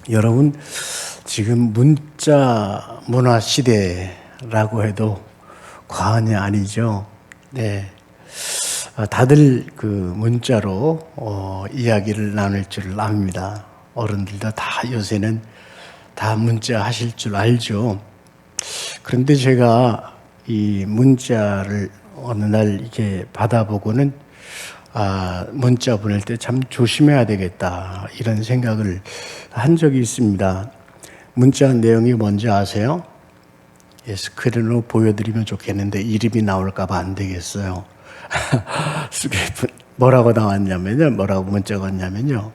여러분, 지금 문자 문화 시대라고 해도 과언이 아니죠. 네. 다들 그 문자로 이야기를 나눌 줄 압니다. 어른들도 다 요새는 다 문자 하실 줄 알죠. 그런데 제가 이 문자를 어느 날 이렇게 받아보고는 문자 보낼 때 참 조심해야 되겠다 이런 생각을 한 적이 있습니다. 문자 내용이 뭔지 아세요? 스크린으로 보여드리면 좋겠는데 이름이 나올까 봐 안 되겠어요. 뭐라고 나왔냐면요, 뭐라고 문자가 왔냐면요,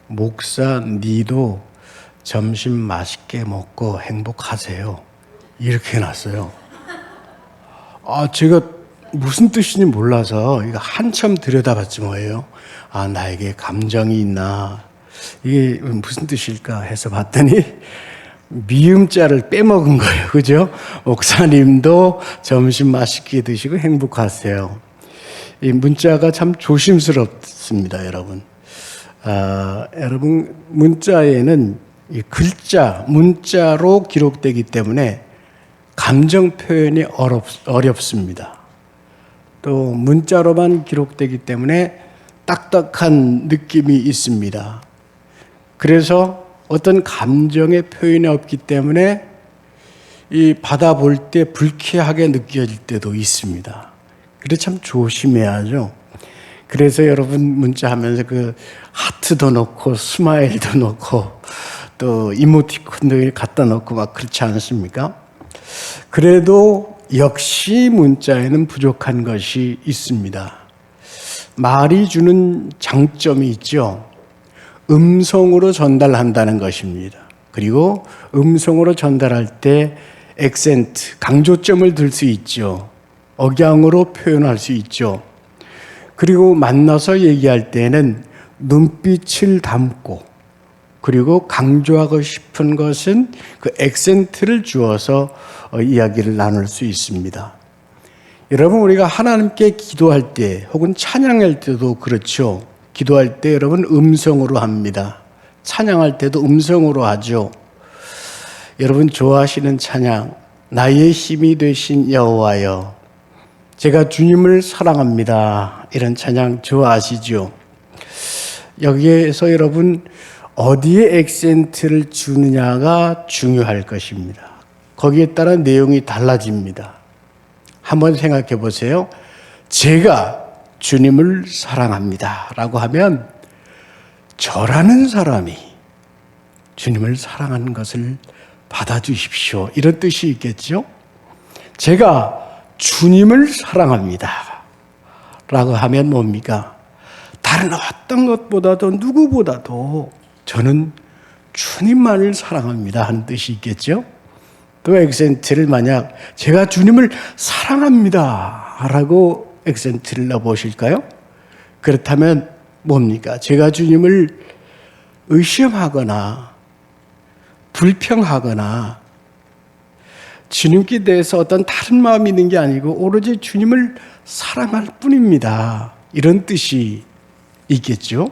목사 니도 점심 맛있게 먹고 행복하세요, 이렇게 해놨어요. 제가 무슨 뜻인지 몰라서 이거 한참 들여다봤지 뭐예요. 나에게 감정이 있나, 이게 무슨 뜻일까 해서 봤더니 미음자를 빼먹은 거예요. 그죠? 목사님도 점심 맛있게 드시고 행복하세요. 이 문자가 참 조심스럽습니다, 여러분. 여러분, 문자에는 이 글자, 문자로 기록되기 때문에 감정 표현이 어렵습니다. 또 문자로만 기록되기 때문에 딱딱한 느낌이 있습니다. 그래서 어떤 감정의 표현이 없기 때문에 이 받아볼 때 불쾌하게 느껴질 때도 있습니다. 그래서 참 조심해야죠. 그래서 여러분 문자 하면서 그 하트도 넣고 스마일도 넣고 또 이모티콘도 갖다 넣고 막 그렇지 않습니까? 그래도 역시 문자에는 부족한 것이 있습니다. 말이 주는 장점이 있죠. 음성으로 전달한다는 것입니다. 그리고 음성으로 전달할 때 액센트, 강조점을 들 수 있죠. 억양으로 표현할 수 있죠. 그리고 만나서 얘기할 때는 눈빛을 담고, 그리고 강조하고 싶은 것은 그 액센트를 주어서 이야기를 나눌 수 있습니다. 여러분, 우리가 하나님께 기도할 때 혹은 찬양할 때도 그렇죠. 기도할 때 여러분 음성으로 합니다. 찬양할 때도 음성으로 하죠. 여러분 좋아하시는 찬양, 나의 힘이 되신 여호와여, 제가 주님을 사랑합니다, 이런 찬양 좋아하시죠? 여기에서 여러분 어디에 액센트를 주느냐가 중요할 것입니다. 거기에 따라 내용이 달라집니다. 한번 생각해 보세요. 제가 주님을 사랑합니다 라고 하면 저라는 사람이 주님을 사랑하는 것을 받아주십시오, 이런 뜻이 있겠죠. 제가 주님을 사랑합니다 라고 하면 뭡니까? 다른 어떤 것보다도 누구보다도 저는 주님만을 사랑합니다 하는 뜻이 있겠죠. 또 액센트를 만약 제가 주님을 사랑합니다 라고 액센트를 넣어보실까요? 그렇다면 뭡니까? 제가 주님을 의심하거나 불평하거나 주님께 대해서 어떤 다른 마음이 있는 게 아니고 오로지 주님을 사랑할 뿐입니다, 이런 뜻이 있겠죠.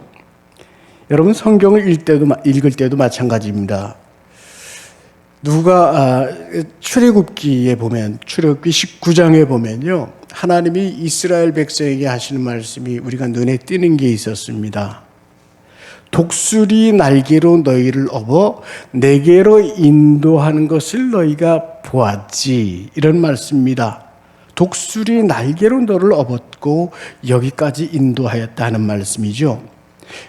여러분 성경을 읽을 때도 마찬가지입니다. 누가 출애굽기에 보면, 출애굽기 19장에 보면요, 하나님이 이스라엘 백성에게 하시는 말씀이 우리가 눈에 띄는 게 있었습니다. 독수리 날개로 너희를 업어 내게로 인도하는 것을 너희가 보았지, 이런 말씀입니다. 독수리 날개로 너를 업었고 여기까지 인도하였다는 말씀이죠.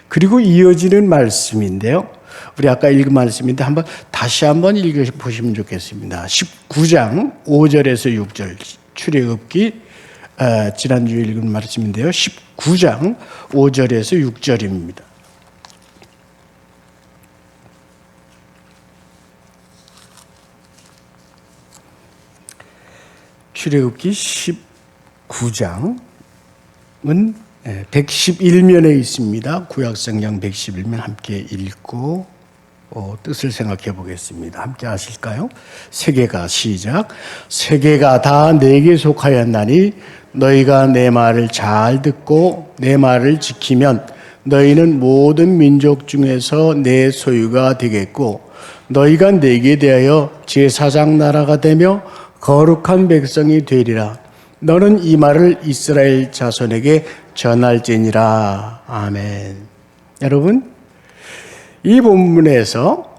그리고 이어지는 말씀인데요, 우리 아까 읽은 말씀인데 다시 한번 읽어보시면 좋겠습니다. 19장 5절에서 6절, 출애굽기 지난주에 읽은 말씀인데요, 19장 5절에서 6절입니다. 출애굽기 19장은 111면에 있습니다. 구약성경 111면 함께 읽고 뜻을 생각해 보겠습니다. 함께 하실까요? 세계가 시작. 세계가 다 내게 속하였나니 너희가 내 말을 잘 듣고 내 말을 지키면 너희는 모든 민족 중에서 내 소유가 되겠고 너희가 내게 대하여 제사장 나라가 되며 거룩한 백성이 되리라. 너는 이 말을 이스라엘 자손에게 전할지니라. 아멘. 여러분, 이 본문에서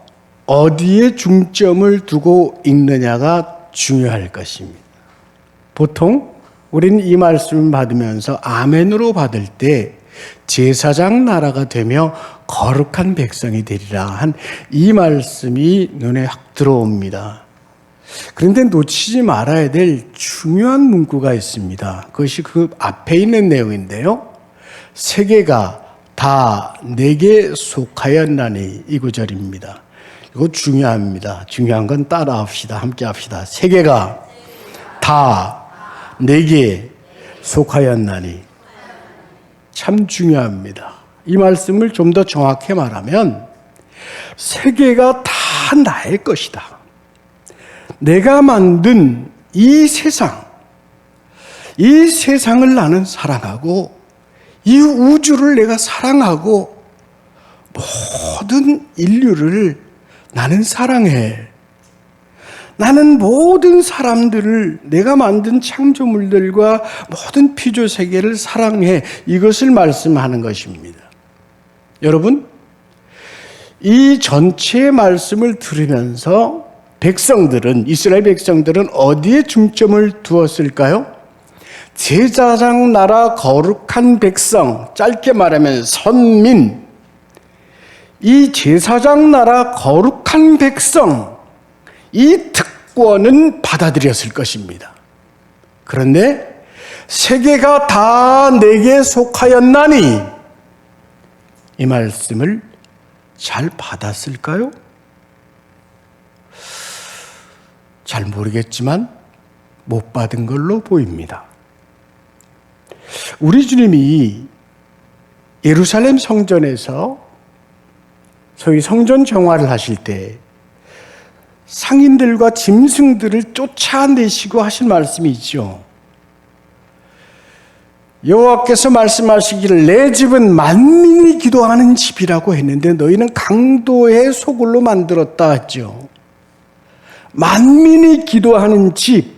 어디에 중점을 두고 읽느냐가 중요할 것입니다. 보통 우리는 이 말씀을 받으면서 아멘으로 받을 때 제사장 나라가 되며 거룩한 백성이 되리라 한 이 말씀이 눈에 확 들어옵니다. 그런데 놓치지 말아야 될 중요한 문구가 있습니다. 그것이 그 앞에 있는 내용인데요. 세계가 다 내게 속하였나니, 이 구절입니다. 이거 중요합니다. 중요한 건 따라 합시다. 함께 합시다. 세계가 다 내게 속하였나니. 참 중요합니다. 이 말씀을 좀 더 정확히 말하면 세계가 다 나의 것이다. 내가 만든 이 세상을 나는 사랑하고 이 우주를 내가 사랑하고 모든 인류를 나는 사랑해. 나는 모든 사람들을, 내가 만든 창조물들과 모든 피조 세계를 사랑해. 이것을 말씀하는 것입니다. 여러분, 이 전체의 말씀을 들으면서 이스라엘 백성들은 어디에 중점을 두었을까요? 제사장 나라 거룩한 백성, 짧게 말하면 선민, 이 제사장 나라 거룩한 백성, 이 특권은 받아들였을 것입니다. 그런데 세계가 다 내게 속하였나니, 이 말씀을 잘 받았을까요? 잘 모르겠지만 못 받은 걸로 보입니다. 우리 주님이 예루살렘 성전에서 소위 성전 정화를 하실 때 상인들과 짐승들을 쫓아내시고 하신 말씀이 있죠. 여호와께서 말씀하시기를 내 집은 만민이 기도하는 집이라고 했는데 너희는 강도의 소굴로 만들었다 했죠. 만민이 기도하는 집,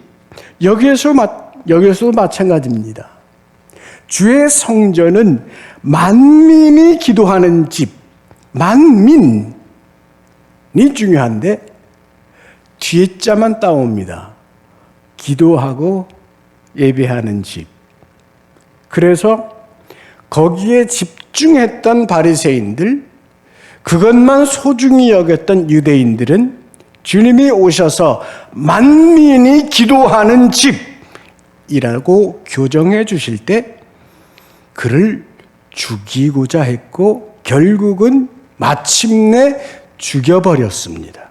여기에서도 마찬가지입니다. 주의 성전은 만민이 기도하는 집, 만민이 중요한데 뒤에 자만 따옵니다. 기도하고 예배하는 집. 그래서 거기에 집중했던 바리새인들, 그것만 소중히 여겼던 유대인들은 주님이 오셔서 만민이 기도하는 집이라고 교정해 주실 때 그를 죽이고자 했고 결국은 마침내 죽여버렸습니다.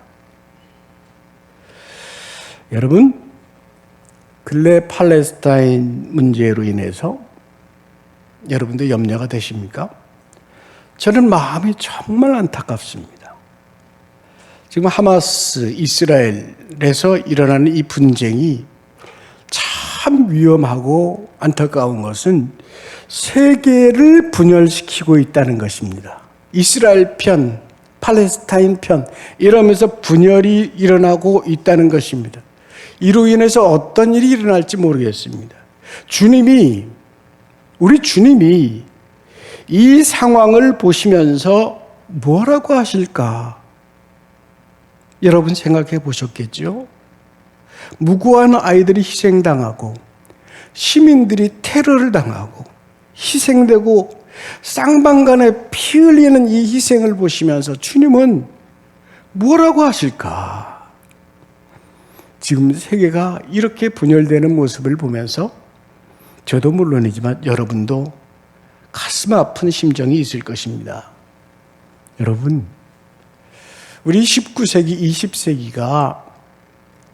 여러분, 근래 팔레스타인 문제로 인해서 여러분들 염려가 되십니까? 저는 마음이 정말 안타깝습니다. 지금 하마스, 이스라엘에서 일어나는 이 분쟁이 참 위험하고 안타까운 것은 세계를 분열시키고 있다는 것입니다. 이스라엘 편, 팔레스타인 편 이러면서 분열이 일어나고 있다는 것입니다. 이로 인해서 어떤 일이 일어날지 모르겠습니다. 우리 주님이 이 상황을 보시면서 뭐라고 하실까? 여러분 생각해 보셨겠죠? 무고한 아이들이 희생당하고 시민들이 테러를 당하고 희생되고 쌍방간에 피 흘리는 이 희생을 보시면서 주님은 뭐라고 하실까? 지금 세계가 이렇게 분열되는 모습을 보면서 저도 물론이지만 여러분도 가슴 아픈 심정이 있을 것입니다. 여러분, 우리 19세기, 20세기가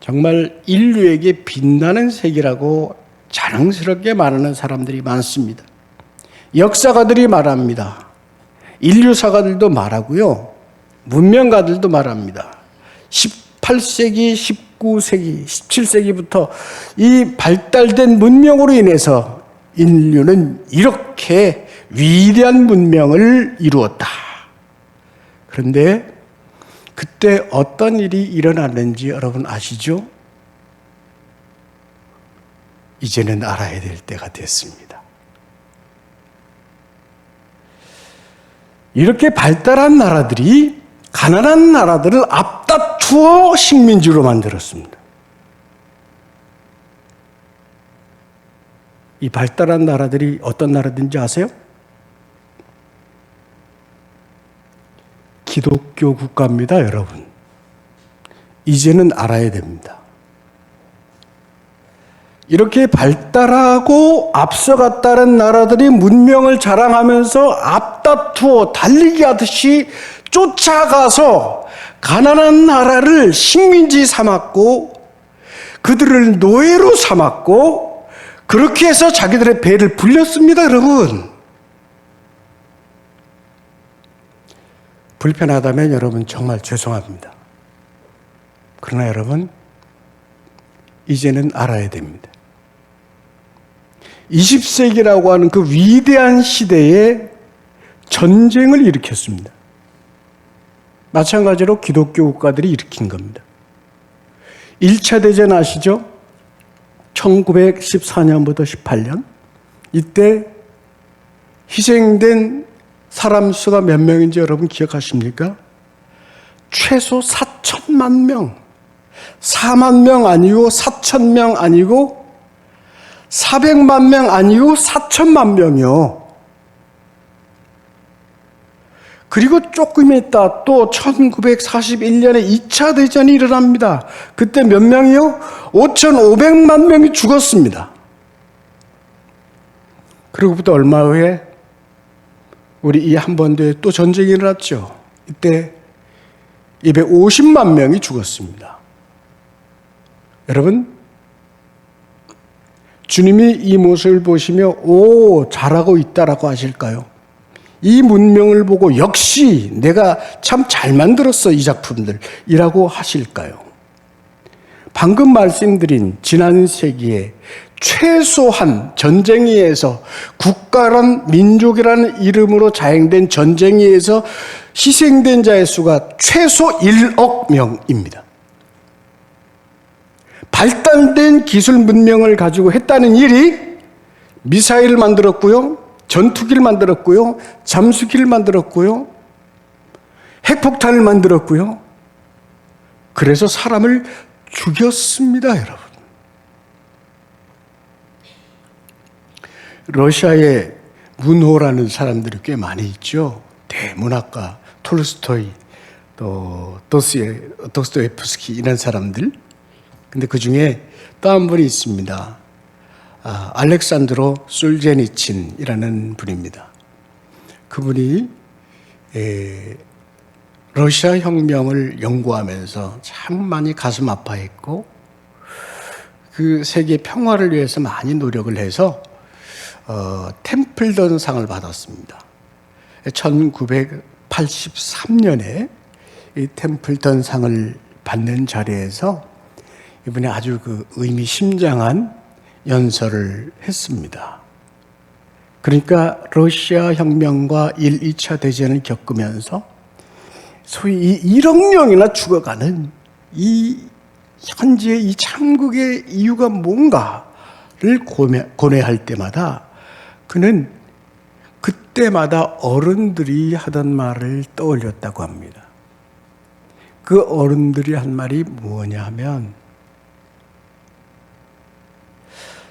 정말 인류에게 빛나는 세기라고 자랑스럽게 말하는 사람들이 많습니다. 역사가들이 말합니다. 인류사가들도 말하고요. 문명가들도 말합니다. 18세기, 19세기, 17세기부터 이 발달된 문명으로 인해서 인류는 이렇게 위대한 문명을 이루었다. 그런데 그때 어떤 일이 일어났는지 여러분 아시죠? 이제는 알아야 될 때가 됐습니다. 이렇게 발달한 나라들이 가난한 나라들을 앞다투어 식민지로 만들었습니다. 이 발달한 나라들이 어떤 나라든지 아세요? 기독교 국가입니다, 여러분. 이제는 알아야 됩니다. 이렇게 발달하고 앞서갔다는 나라들이 문명을 자랑하면서 앞다투어 달리기 하듯이 쫓아가서 가난한 나라를 식민지 삼았고 그들을 노예로 삼았고 그렇게 해서 자기들의 배를 불렸습니다, 여러분. 불편하다면 여러분 정말 죄송합니다. 그러나 여러분 이제는 알아야 됩니다. 20세기라고 하는 그 위대한 시대에 전쟁을 일으켰습니다. 마찬가지로 기독교 국가들이 일으킨 겁니다. 1차 대전 아시죠? 1914년부터 18년. 이때 희생된 사람 수가 몇 명인지 여러분 기억하십니까? 최소 4천만 명. 4만 명 아니고 4천 명 아니고 400만 명 아니고 4천만 명이요. 그리고 조금 있다 또 1941년에 2차 대전이 일어납니다. 그때 몇 명이요? 5,500만 명이 죽었습니다. 그리고부터 얼마 후에 우리 이 한반도에 또 전쟁이 일어났죠. 이때 250만 명이 죽었습니다. 여러분, 주님이 이 모습을 보시며 오, 잘하고 있다라고 하실까요? 이 문명을 보고 역시 내가 참 잘 만들었어 이 작품들이라고 하실까요? 방금 말씀드린 지난 세기에 최소한 전쟁에 의해서 국가란 민족이라는 이름으로 자행된 전쟁에 의해서 희생된 자의 수가 최소 1억 명입니다. 발달된 기술 문명을 가지고 했다는 일이 미사일을 만들었고요, 전투기를 만들었고요, 잠수기를 만들었고요, 핵폭탄을 만들었고요. 그래서 사람을 죽였습니다, 여러분. 러시아에 문호라는 사람들이 꽤 많이 있죠. 대문학가 톨스토이, 또 도스토옙스키 이런 사람들. 근데 그 중에 또 한 분이 있습니다. 알렉산드로 솔제니친이라는 분입니다. 그분이 러시아 혁명을 연구하면서 참 많이 가슴 아파했고 그 세계 평화를 위해서 많이 노력을 해서 템플던상을 받았습니다. 1983년에 이 템플던상을 받는 자리에서 이분이 아주 그 의미심장한 연설을 했습니다. 그러니까 러시아 혁명과 1, 2차 대전을 겪으면서 소위 1억 명이나 죽어가는 이 현재 이 참국의 이유가 뭔가를 고뇌할 때마다 그는 그때마다 어른들이 하던 말을 떠올렸다고 합니다. 그 어른들이 한 말이 뭐냐 하면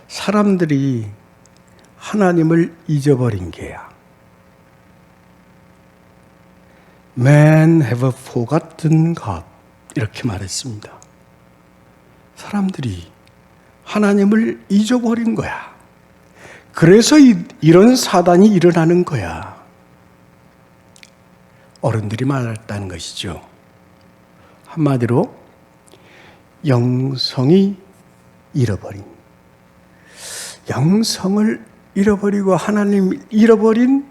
사람들이 하나님을 잊어버린 게야. Men have forgotten God. 이렇게 말했습니다. 사람들이 하나님을 잊어버린 거야. 그래서 이런 사단이 일어나는 거야. 어른들이 말했다는 것이죠. 한마디로 영성이 잃어버린, 영성을 잃어버리고 하나님을 잃어버린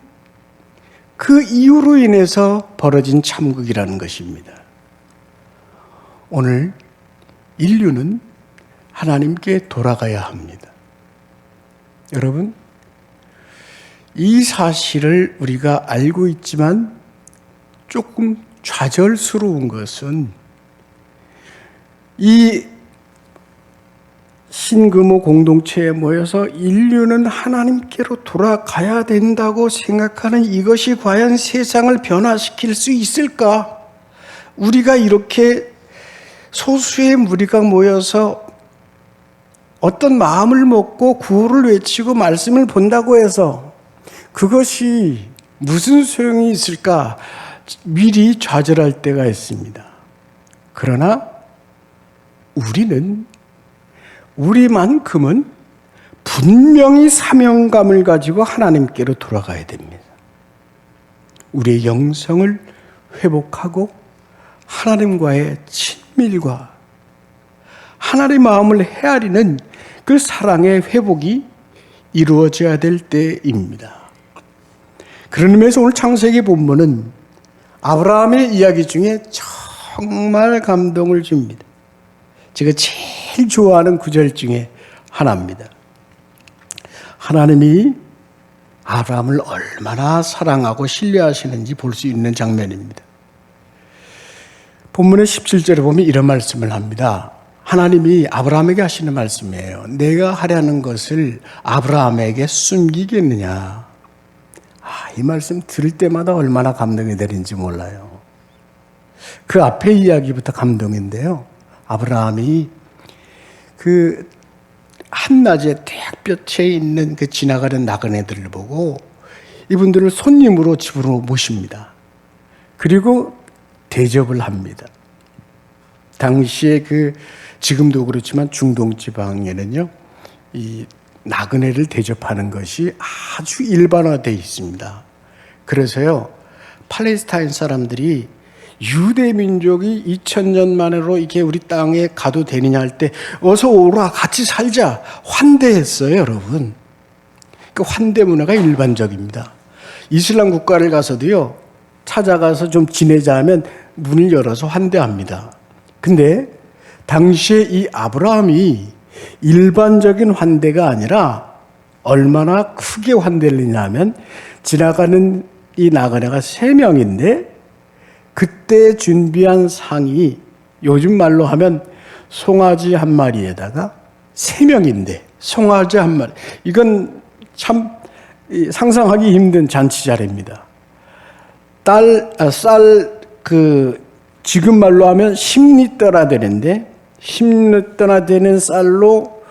그 이유로 인해서 벌어진 참극이라는 것입니다. 오늘 인류는 하나님께 돌아가야 합니다. 여러분, 이 사실을 우리가 알고 있지만 조금 좌절스러운 것은 이 신금호 공동체에 모여서 인류는 하나님께로 돌아가야 된다고 생각하는 이것이 과연 세상을 변화시킬 수 있을까? 우리가 이렇게 소수의 무리가 모여서 어떤 마음을 먹고 구호를 외치고 말씀을 본다고 해서 그것이 무슨 소용이 있을까? 미리 좌절할 때가 있습니다. 그러나 우리만큼은 분명히 사명감을 가지고 하나님께로 돌아가야 됩니다. 우리의 영성을 회복하고 하나님과의 친밀과 하나님의 마음을 헤아리는 그 사랑의 회복이 이루어져야 될 때입니다. 그런 의미에서 오늘 창세기 본문은 아브라함의 이야기 중에 정말 감동을 줍니다. 제가 제일 좋아하는 구절 중에 하나입니다. 하나님이 아브라함을 얼마나 사랑하고 신뢰하시는지 볼 수 있는 장면입니다. 본문의 17절에 보면 이런 말씀을 합니다. 하나님이 아브라함에게 하시는 말씀이에요. 내가 하려는 것을 아브라함에게 숨기겠느냐. 이 말씀 들을 때마다 얼마나 감동이 되는지 몰라요. 그 앞에 이야기부터 감동인데요. 아브라함이 그 한낮에 태양볕에 있는 그 지나가는 나그네들을 보고 이분들을 손님으로 집으로 모십니다. 그리고 대접을 합니다. 당시에 지금도 그렇지만 중동 지방에는요, 이 나그네를 대접하는 것이 아주 일반화되어 있습니다. 그래서요, 팔레스타인 사람들이 유대 민족이 2000년 만으로 이게 우리 땅에 가도 되느냐 할 때 어서 오라 같이 살자 환대했어요, 여러분. 그 환대 문화가 일반적입니다. 이슬람 국가를 가서도요, 찾아가서 좀 지내자 하면 문을 열어서 환대합니다. 근데 당시에 이 아브라함이 일반적인 환대가 아니라 얼마나 크게 환대를 했냐면 지나가는 이 나그네가 3명인데 그때 준비한 상이 요즘 말로 하면 송아지 한 마리에다가 3명인데 송아지 한 마리. 이건 참 상상하기 힘든 잔치 자리입니다. 지금 말로 하면 10리터나 되는데 10리터나 되는 쌀로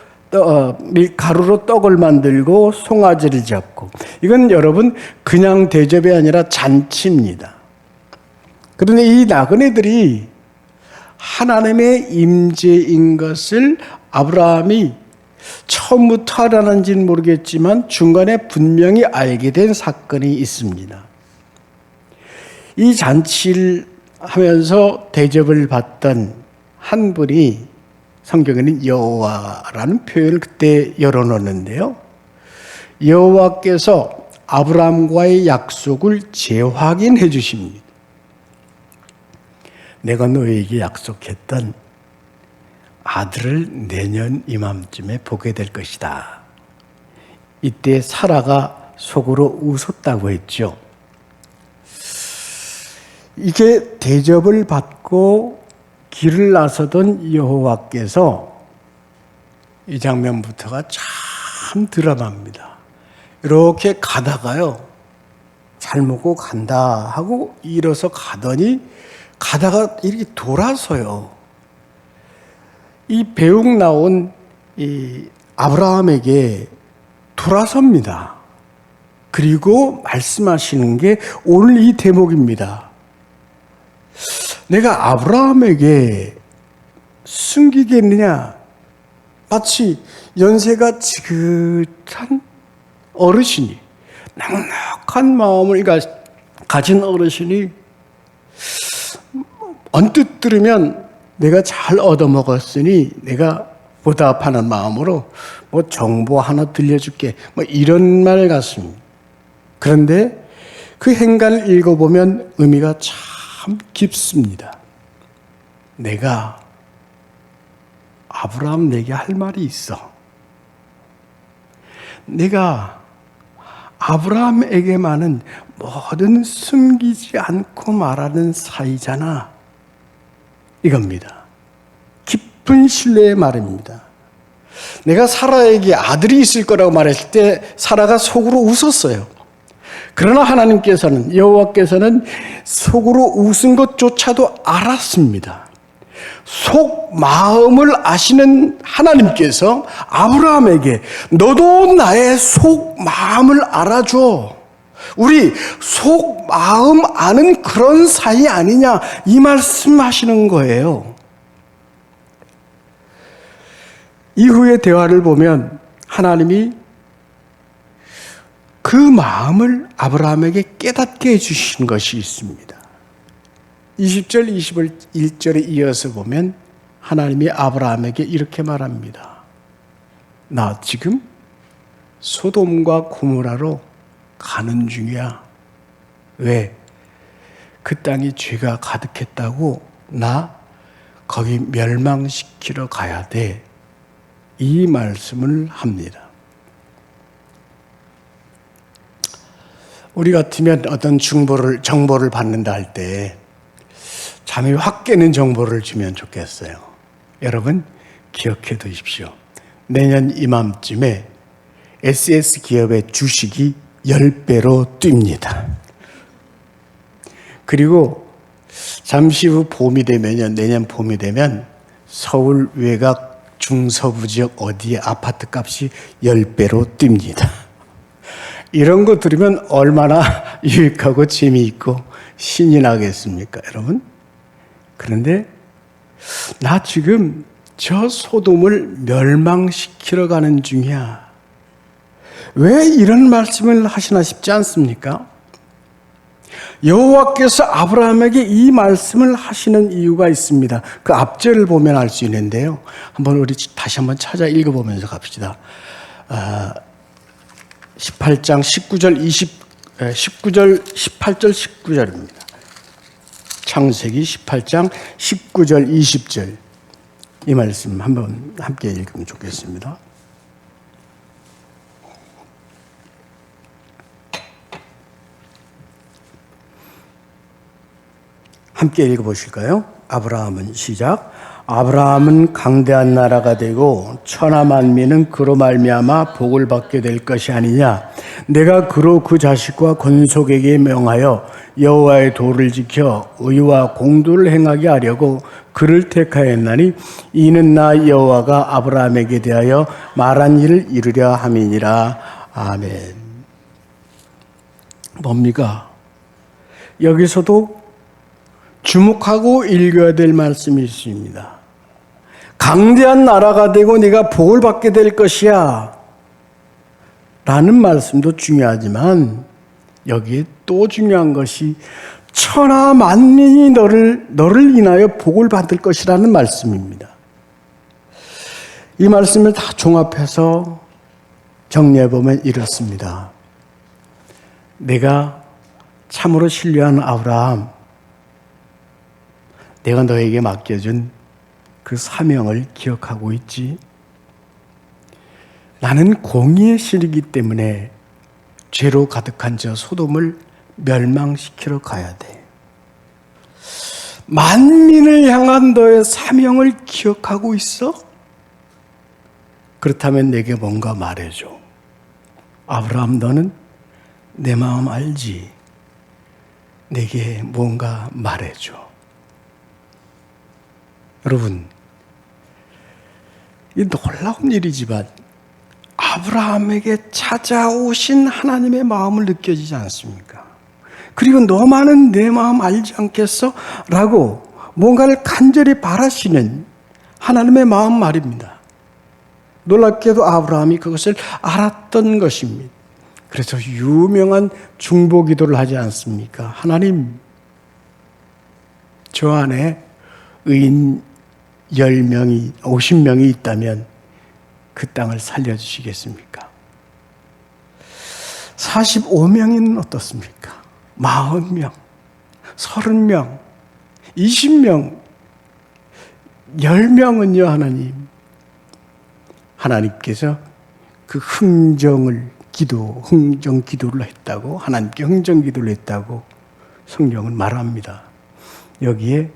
밀가루로 떡을 만들고 송아지를 잡고, 이건 여러분 그냥 대접이 아니라 잔치입니다. 그런데 이 나그네들이 하나님의 임재인 것을 아브라함이 처음부터 알았는지는 모르겠지만 중간에 분명히 알게 된 사건이 있습니다. 이 잔치를 하면서 대접을 받던 한 분이 성경에는 여호와라는 표현을 그때 열어놓는데요. 여호와께서 아브라함과의 약속을 재확인해 주십니다. 내가 너에게 약속했던 아들을 내년 이맘쯤에 보게 될 것이다. 이때 사라가 속으로 웃었다고 했죠. 이게 대접을 받고 길을 나서던 여호와께서, 이 장면부터가 참 드라마입니다. 이렇게 가다가요, 잘 먹고 간다 하고 일어서 가더니 가다가 이렇게 돌아서요, 이 배웅 나온 이 아브라함에게 돌아섭니다. 그리고 말씀하시는 게 오늘 이 대목입니다. 내가 아브라함에게 숨기겠느냐? 마치 연세가 지긋한 어르신이, 넉넉한 마음을 가진 어르신이 언뜻 들으면 내가 잘 얻어먹었으니 내가 보답하는 마음으로 정보 하나 들려줄게, 이런 말 같습니다. 그런데 그 행간을 읽어보면 의미가 참 깊습니다. 내가 아브라함 내게 할 말이 있어. 내가 아브라함에게만은 뭐든 숨기지 않고 말하는 사이잖아. 이겁니다. 깊은 신뢰의 말입니다. 내가 사라에게 아들이 있을 거라고 말했을 때 사라가 속으로 웃었어요. 그러나 하나님께서는, 여호와께서는 속으로 웃은 것조차도 알았습니다. 속 마음을 아시는 하나님께서 아브라함에게 너도 나의 속 마음을 알아줘. 우리 속 마음 아는 그런 사이 아니냐, 이 말씀하시는 거예요. 이후의 대화를 보면 하나님이 그 마음을 아브라함에게 깨닫게 해주신 것이 있습니다. 20절, 21절에 이어서 보면 하나님이 아브라함에게 이렇게 말합니다. 나 지금 소돔과 고모라로 가는 중이야. 왜? 그 땅이 죄가 가득했다고 나 거기 멸망시키러 가야 돼. 이 말씀을 합니다. 우리 같으면 어떤 정보를 받는다 할 때 잠이 확 깨는 정보를 주면 좋겠어요. 여러분 기억해 두십시오. 내년 이맘쯤에 SS기업의 주식이 10배로 뜁니다. 그리고 잠시 후 봄이 되면요, 내년 봄이 되면 서울 외곽 중서부 지역 어디에 아파트 값이 10배로 뜁니다. 이런 거 들으면 얼마나 유익하고 재미있고 신이 나겠습니까, 여러분? 그런데 나 지금 저 소돔을 멸망시키러 가는 중이야. 왜 이런 말씀을 하시나 싶지 않습니까? 여호와께서 아브라함에게 이 말씀을 하시는 이유가 있습니다. 그 앞절을 보면 알 수 있는데요. 우리 다시 한번 찾아 읽어보면서 갑시다. 18장 18절 19절입니다. 창세기 18장 19절 20절 이 말씀 한번 함께 읽으면 좋겠습니다. 함께 읽어보실까요? 아브라함은 시작. 아브라함은 강대한 나라가 되고 천하 만민은 그로 말미암아 복을 받게 될 것이 아니냐. 내가 그로 그 자식과 건속에게 명하여 여호와의 도를 지켜 의와 공도를 행하게 하려고 그를 택하였나니 이는 나 여호와가 아브라함에게 대하여 말한 일을 이루려 함이니라. 아멘. 뭡니까? 여기서도 주목하고 읽어야 될 말씀이 있습니다. 강대한 나라가 되고 네가 복을 받게 될 것이야 라는 말씀도 중요하지만 여기에 또 중요한 것이 천하 만민이 너를 인하여 복을 받을 것이라는 말씀입니다. 이 말씀을 다 종합해서 정리해보면 이렇습니다. 내가 참으로 신뢰하는 아브라함, 내가 너에게 맡겨준 그 사명을 기억하고 있지? 나는 공의의 신이기 때문에 죄로 가득한 저 소돔을 멸망시키러 가야 돼. 만민을 향한 너의 사명을 기억하고 있어? 그렇다면 내게 뭔가 말해줘. 아브라함, 너는 내 마음 알지? 내게 뭔가 말해줘. 여러분, 이 놀라운 일이지만 아브라함에게 찾아오신 하나님의 마음을 느껴지지 않습니까? 그리고 너만은 내 마음 알지 않겠어? 라고 뭔가를 간절히 바라시는 하나님의 마음 말입니다. 놀랍게도 아브라함이 그것을 알았던 것입니다. 그래서 유명한 중보기도를 하지 않습니까? 하나님, 저 안에 의인 10명이, 50명이 있다면 그 땅을 살려주시겠습니까? 45명이면 어떻습니까? 40명, 30명, 20명, 10명은요, 하나님께서 그 흥정을 흥정 기도를 했다고, 하나님께 흥정 기도를 했다고 성경은 말합니다. 여기에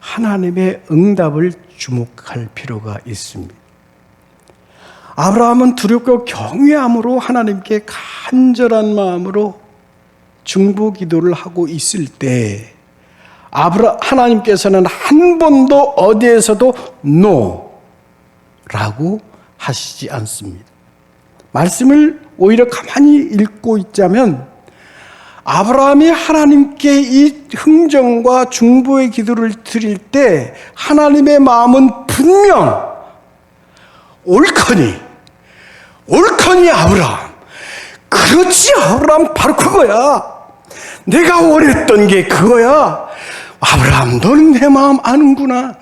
하나님의 응답을 주목할 필요가 있습니다. 아브라함은 두렵고 경외함으로 하나님께 간절한 마음으로 중보 기도를 하고 있을 때 하나님께서는 한 번도 어디에서도 노라고 하시지 않습니다. 말씀을 오히려 가만히 읽고 있자면 아브라함이 하나님께 이 흥정과 중보의 기도를 드릴 때 하나님의 마음은 분명 옳거니 아브라함, 그렇지 아브라함, 바로 그거야. 내가 원했던 게 그거야. 아브라함, 너는 내 마음 아는구나.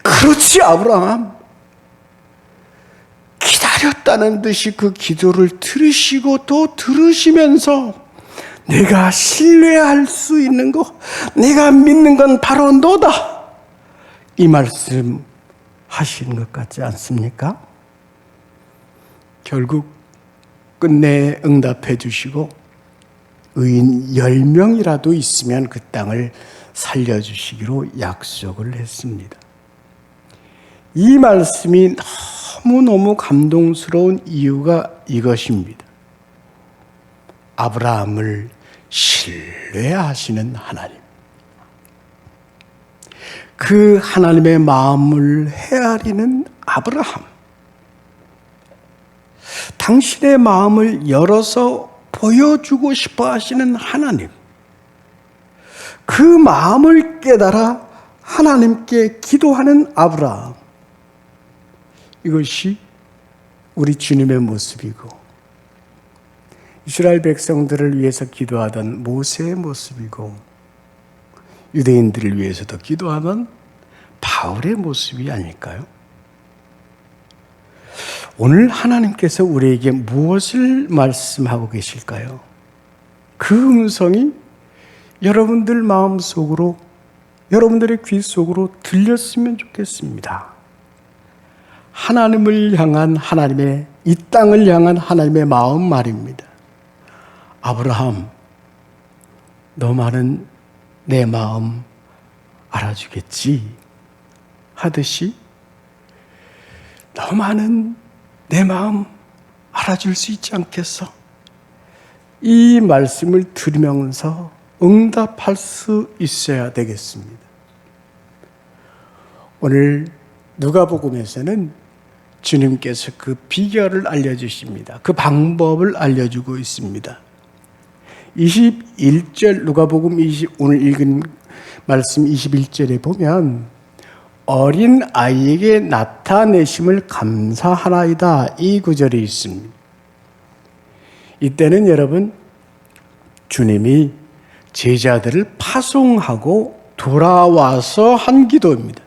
그렇지 아브라함. 기다렸다는 듯이 그 기도를 들으시고 또 들으시면서 내가 신뢰할 수 있는 거, 내가 믿는 건 바로 너다, 이 말씀 하시는 것 같지 않습니까? 결국 끝내 응답해 주시고 의인 10명이라도 있으면 그 땅을 살려주시기로 약속을 했습니다. 이 말씀이 너무너무 감동스러운 이유가 이것입니다. 아브라함을 신뢰하시는 하나님, 그 하나님의 마음을 헤아리는 아브라함, 당신의 마음을 열어서 보여주고 싶어 하시는 하나님, 그 마음을 깨달아 하나님께 기도하는 아브라함, 이것이 우리 주님의 모습이고 이스라엘 백성들을 위해서 기도하던 모세의 모습이고 유대인들을 위해서도 기도하던 바울의 모습이 아닐까요? 오늘 하나님께서 우리에게 무엇을 말씀하고 계실까요? 그 음성이 여러분들 마음속으로, 여러분들의 귀 속으로 들렸으면 좋겠습니다. 하나님을 향한 하나님의, 이 땅을 향한 하나님의 마음 말입니다. 아브라함, 너만은 내 마음 알아주겠지 하듯이 너만은 내 마음 알아줄 수 있지 않겠어? 이 말씀을 들으면서 응답할 수 있어야 되겠습니다. 오늘 누가복음에서는 주님께서 그 비결을 알려주십니다. 그 방법을 알려주고 있습니다. 21절 누가복음 오늘 읽은 말씀 21절에 보면 어린 아이에게 나타내심을 감사하나이다, 이 구절이 있습니다. 이때는 여러분, 주님이 제자들을 파송하고 돌아와서 한 기도입니다.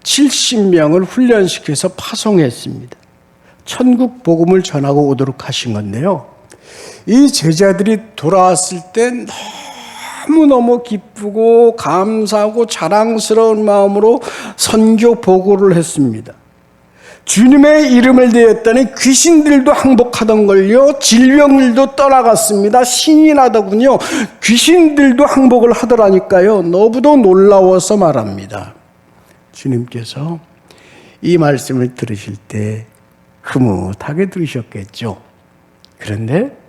70명을 훈련시켜서 파송했습니다. 천국 복음을 전하고 오도록 하신 건데요, 이 제자들이 돌아왔을 때 너무너무 기쁘고 감사하고 자랑스러운 마음으로 선교 보고를 했습니다. 주님의 이름을 대했더니 귀신들도 항복하던 걸요, 질병들도 떠나갔습니다. 신이 나더군요. 귀신들도 항복을 하더라니까요. 너무도 놀라워서 말합니다. 주님께서 이 말씀을 들으실 때 흐뭇하게 들으셨겠죠. 그런데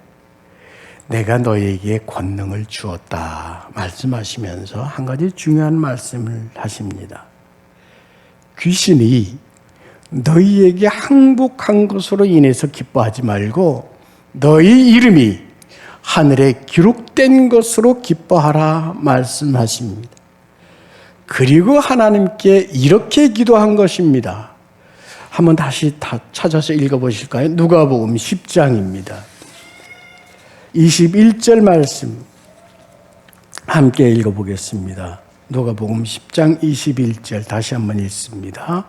내가 너에게 권능을 주었다 말씀하시면서 한 가지 중요한 말씀을 하십니다. 귀신이 너희에게 항복한 것으로 인해서 기뻐하지 말고 너희 이름이 하늘에 기록된 것으로 기뻐하라 말씀하십니다. 그리고 하나님께 이렇게 기도한 것입니다. 한번 다시 찾아서 읽어보실까요? 누가복음 10장입니다. 21절 말씀 함께 읽어보겠습니다. 누가복음 10장 21절 다시 한번 읽습니다.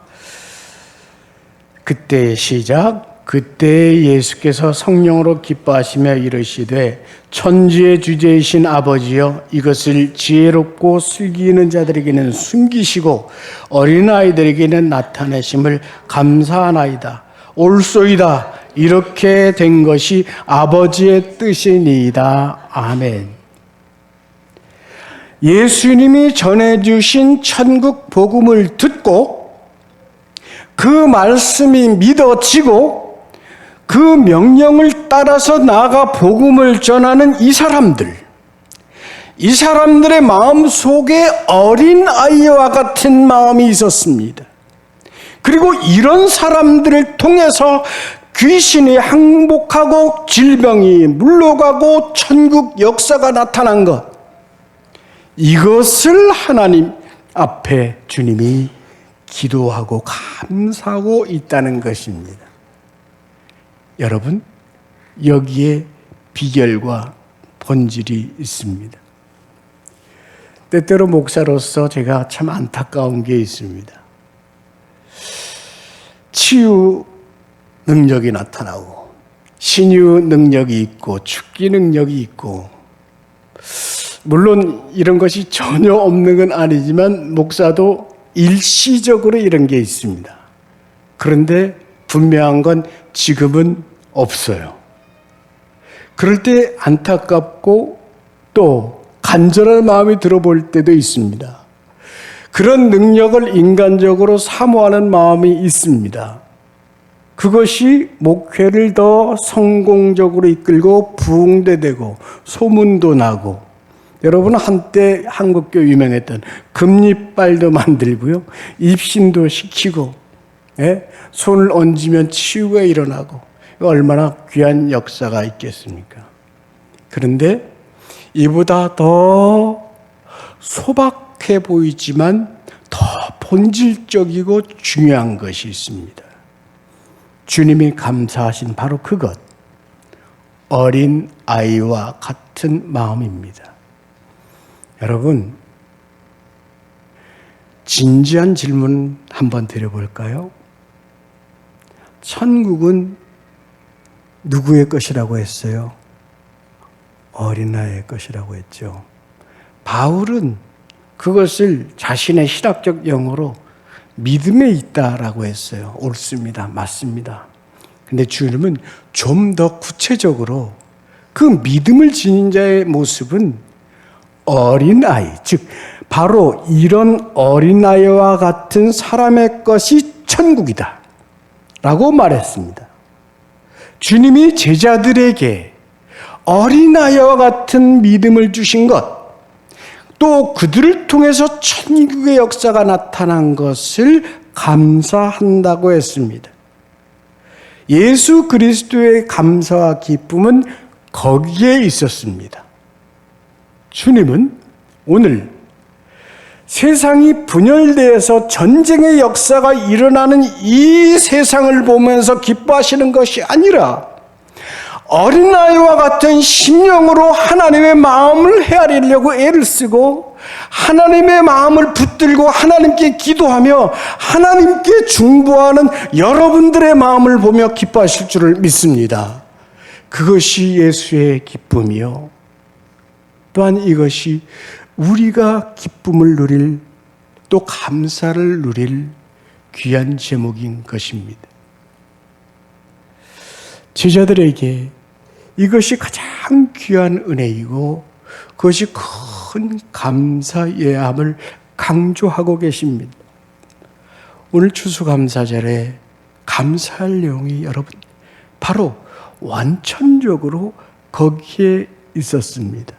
그때 시작. 그때 예수께서 성령으로 기뻐하시며 이르시되 천지의 주제이신 아버지여, 이것을 지혜롭고 슬기 있는 자들에게는 숨기시고 어린아이들에게는 나타내심을 감사하나이다. 옳소이다. 이렇게 된 것이 아버지의 뜻이니이다. 아멘. 예수님이 전해주신 천국 복음을 듣고 그 말씀이 믿어지고 그 명령을 따라서 나아가 복음을 전하는 이 사람들의 마음 속에 어린 아이와 같은 마음이 있었습니다. 그리고 이런 사람들을 통해서 귀신이 항복하고 질병이 물러가고 천국 역사가 나타난 것, 이것을 하나님 앞에 주님이 기도하고 감사하고 있다는 것입니다. 여러분, 여기에 비결과 본질이 있습니다. 때때로 목사로서 제가 참 안타까운 게 있습니다. 치유 능력이 나타나고 신유 능력이 있고 축기 능력이 있고, 물론 이런 것이 전혀 없는 건 아니지만 목사도 일시적으로 이런 게 있습니다. 그런데 분명한 건 지금은 없어요. 그럴 때 안타깝고 또 간절한 마음이 들어볼 때도 있습니다. 그런 능력을 인간적으로 사모하는 마음이 있습니다. 그것이 목회를 더 성공적으로 이끌고 부흥되고 소문도 나고, 여러분은 한때 한국교 유명했던 금리빨도 만들고요, 입신도 시키고, 손을 얹으면 치유가 일어나고, 얼마나 귀한 역사가 있겠습니까? 그런데 이보다 더 소박해 보이지만 더 본질적이고 중요한 것이 있습니다. 주님이 감사하신 바로 그것, 어린 아이와 같은 마음입니다. 여러분, 진지한 질문 한번 드려볼까요? 천국은 누구의 것이라고 했어요? 어린아이의 것이라고 했죠. 바울은 그것을 자신의 신학적 용어로 믿음에 있다라고 했어요. 옳습니다. 맞습니다. 근데 주님은 좀 더 구체적으로 그 믿음을 지닌 자의 모습은 어린아이, 즉 바로 이런 어린아이와 같은 사람의 것이 천국이다 라고 말했습니다. 주님이 제자들에게 어린아이와 같은 믿음을 주신 것, 또 그들을 통해서 천국의 역사가 나타난 것을 감사한다고 했습니다. 예수 그리스도의 감사와 기쁨은 거기에 있었습니다. 주님은 오늘 세상이 분열되어서 전쟁의 역사가 일어나는 이 세상을 보면서 기뻐하시는 것이 아니라 어린아이와 같은 심령으로 하나님의 마음을 헤아리려고 애를 쓰고 하나님의 마음을 붙들고 하나님께 기도하며 하나님께 중보하는 여러분들의 마음을 보며 기뻐하실 줄을 믿습니다. 그것이 예수의 기쁨이요, 또한 이것이 우리가 기쁨을 누릴, 또 감사를 누릴 귀한 제목인 것입니다. 제자들에게 이것이 가장 귀한 은혜이고 그것이 큰 감사예함을 강조하고 계십니다. 오늘 추수감사절에 감사할 내용이 여러분 바로 완전적으로 거기에 있었습니다.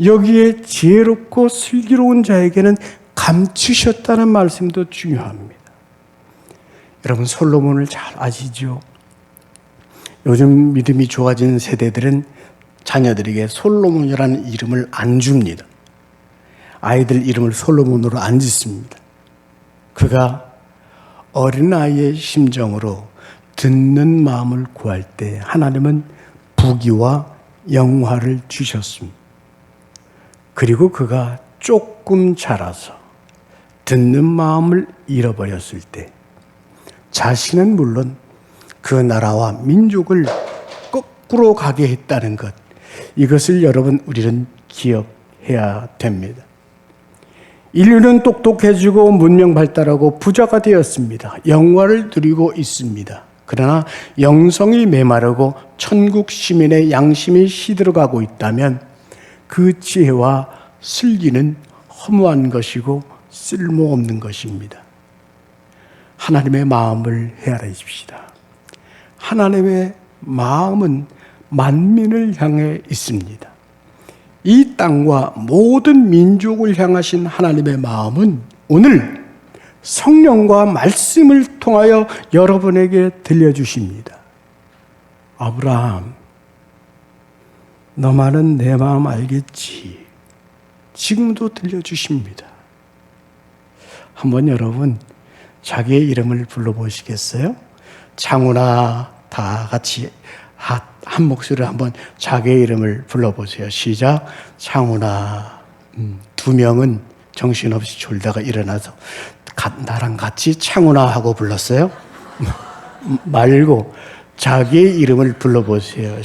여기에 지혜롭고 슬기로운 자에게는 감추셨다는 말씀도 중요합니다. 여러분, 솔로몬을 잘 아시죠? 요즘 믿음이 좋아진 세대들은 자녀들에게 솔로몬이라는 이름을 안 줍니다. 아이들 이름을 솔로몬으로 안 짓습니다. 그가 어린아이의 심정으로 듣는 마음을 구할 때 하나님은 부귀와 영화를 주셨습니다. 그리고 그가 조금 자라서 듣는 마음을 잃어버렸을 때 자신은 물론 그 나라와 민족을 거꾸로 가게 했다는 것, 이것을 여러분 우리는 기억해야 됩니다. 인류는 똑똑해지고 문명 발달하고 부자가 되었습니다. 영화를 누리고 있습니다. 그러나 영성이 메마르고 천국 시민의 양심이 시들어가고 있다면 그 지혜와 슬기는 허무한 것이고 쓸모없는 것입니다. 하나님의 마음을 헤아리십시다. 하나님의 마음은 만민을 향해 있습니다. 이 땅과 모든 민족을 향하신 하나님의 마음은 오늘 성령과 말씀을 통하여 여러분에게 들려주십니다. 아브라함, 너만은 내 마음 알겠지. 지금도 들려주십니다. 한번 여러분 자기의 이름을 불러보시겠어요? 창훈아, 다 같이 한 목소리로 한번 자기의 이름을 불러보세요. 시작. 창훈아. 두 명은 정신없이 졸다가 일어나서 나랑 같이 창훈아 하고 불렀어요? 말고 자기의 이름을 불러보세요.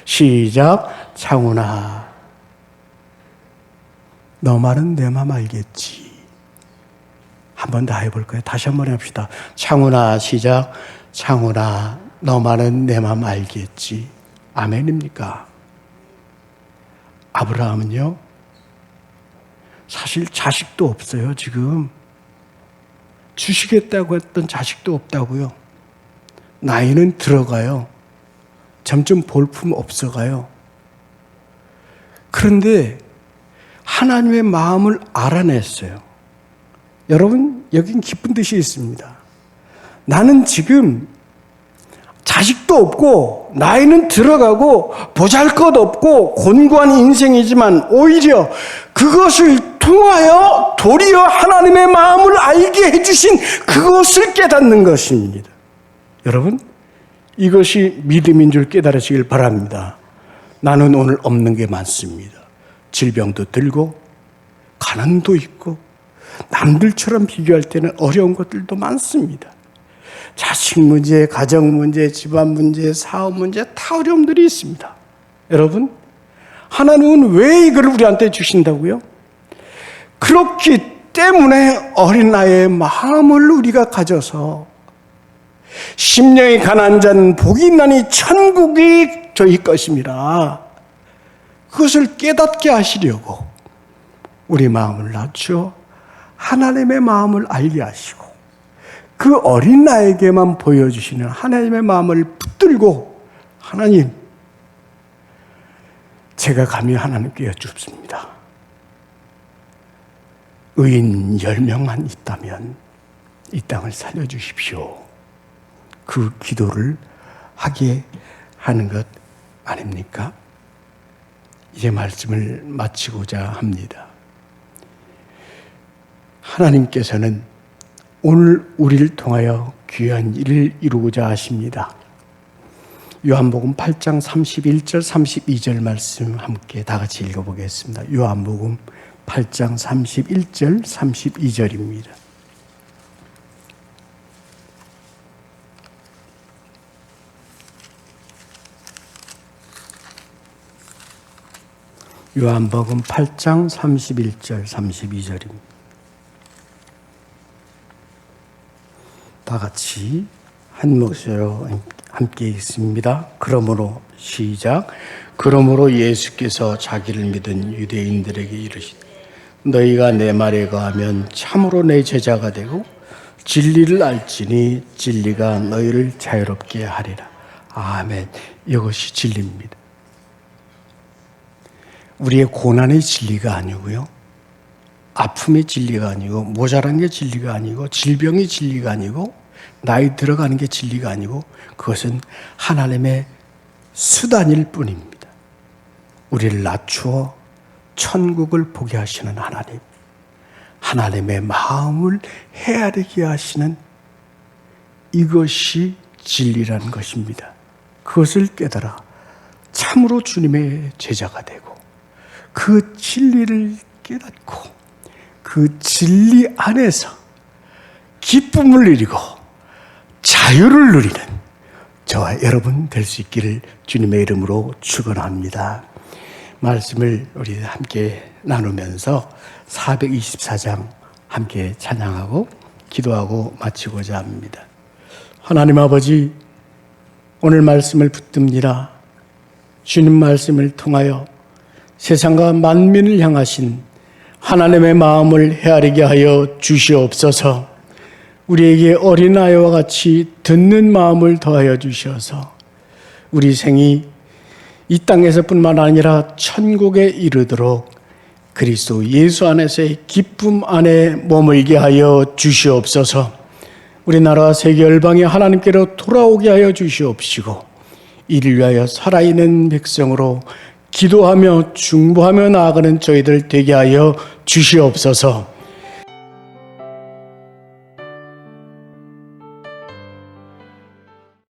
시작. 창훈아, 너만은 내 맘 알겠지. 한 번 더 해볼까요? 다시 한번 해봅시다. 창훈아, 시작. 창훈아, 너만은 내 맘 알겠지. 아멘입니까? 아브라함은요, 사실 자식도 없어요, 지금. 주시겠다고 했던 자식도 없다고요. 나이는 들어가요. 점점 볼품 없어가요. 그런데 하나님의 마음을 알아냈어요. 여러분, 여긴 기쁜 뜻이 있습니다. 나는 지금 자식도 없고 나이는 들어가고 보잘것없고 곤고한 인생이지만 오히려 그것을 통하여 도리어 하나님의 마음을 알게 해주신 그것을 깨닫는 것입니다. 여러분, 이것이 믿음인 줄 깨달으시길 바랍니다. 나는 오늘 없는 게 많습니다. 질병도 들고 가난도 있고 남들처럼 비교할 때는 어려운 것들도 많습니다. 자식 문제, 가정 문제, 집안 문제, 사업 문제 다 어려움들이 있습니다. 여러분, 하나님은 왜 이걸 우리한테 주신다고요? 그렇기 때문에 어린 나이의 마음을 우리가 가져서 심령이 가난한 자는 복이 있나니 천국이 저희 것입니다. 그것을 깨닫게 하시려고 우리 마음을 낮춰 하나님의 마음을 알게 하시고 그 어린 나에게만 보여주시는 하나님의 마음을 붙들고 하나님, 제가 감히 하나님께 여쭙습니다. 의인 10명만 있다면 이 땅을 살려주십시오. 그 기도를 하게 하는 것 아닙니까? 이제 말씀을 마치고자 합니다. 하나님께서는 오늘 우리를 통하여 귀한 일을 이루고자 하십니다. 요한복음 8장 31절 32절 말씀 함께 다 같이 읽어보겠습니다. 요한복음 8장 31절 32절입니다. 요한복음 8장 31절 32절입니다. 다 같이 한 목소리로 함께 읽습니다. 그러므로 시작. 그러므로 예수께서 자기를 믿은 유대인들에게 이르시되 너희가 내 말에 거하면 참으로 내 제자가 되고 진리를 알지니 진리가 너희를 자유롭게 하리라. 아멘. 이것이 진리입니다. 우리의 고난의 진리가 아니고요, 아픔의 진리가 아니고, 모자란 게 진리가 아니고, 질병이 진리가 아니고, 나이 들어가는 게 진리가 아니고, 그것은 하나님의 수단일 뿐입니다. 우리를 낮추어 천국을 보게 하시는 하나님, 하나님의 마음을 헤아리게 하시는 이것이 진리라는 것입니다. 그것을 깨달아 참으로 주님의 제자가 되고 그 진리를 깨닫고 그 진리 안에서 기쁨을 누리고 자유를 누리는 저와 여러분 될 수 있기를 주님의 이름으로 축원합니다. 말씀을 우리 함께 나누면서 424장 함께 찬양하고 기도하고 마치고자 합니다. 하나님 아버지, 오늘 말씀을 붙듭니다. 주님 말씀을 통하여 세상과 만민을 향하신 하나님의 마음을 헤아리게 하여 주시옵소서. 우리에게 어린아이와 같이 듣는 마음을 더하여 주셔서 우리 생이 이 땅에서뿐만 아니라 천국에 이르도록 그리스도 예수 안에서의 기쁨 안에 머물게 하여 주시옵소서. 우리나라와 세계 열방이 하나님께로 돌아오게 하여 주시옵시고 이를 위하여 살아있는 백성으로 기도하며 중보하며 나아가는 저희들 되게 하여 주시옵소서.